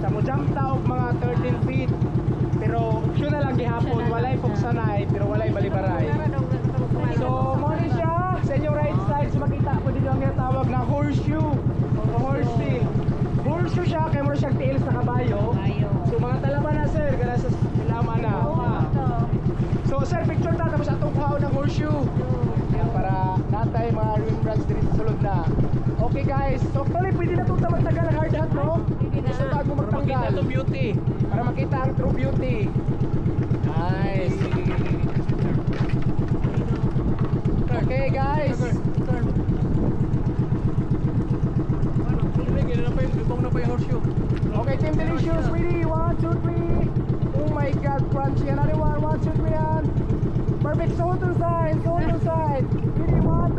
Sa mo jump ta og mga 13 feet. Pero optional lang gihapon, walay pugsanay pero walay balibaray. So mo ni siya sa inyong right side sa makita pwede niyo ang tawag na horseshoe o horsey. Horseshoe siya kay mo siya tiil sa kabayo. So mga talaban na sir, kana sa ilaman na. So sir, picture ta tapos atong kuhaon ng horseshoe. Yan, para natay mga remembrance dito sa sulod na. Okay guys, so actually pwede na itong magtagal ang hard hat, no? So bago Para makita magtanggal. itong beauty. Para makita ang true beauty. Nice. Okay guys. Lubong na pa yung horseshoe. Okay, Team Delicious, ready? 1, 2, 3. Oh my God, crunchy. Another one, 1, 2, 3, and perfect. Shoulder side, shoulder side. Ready? 1,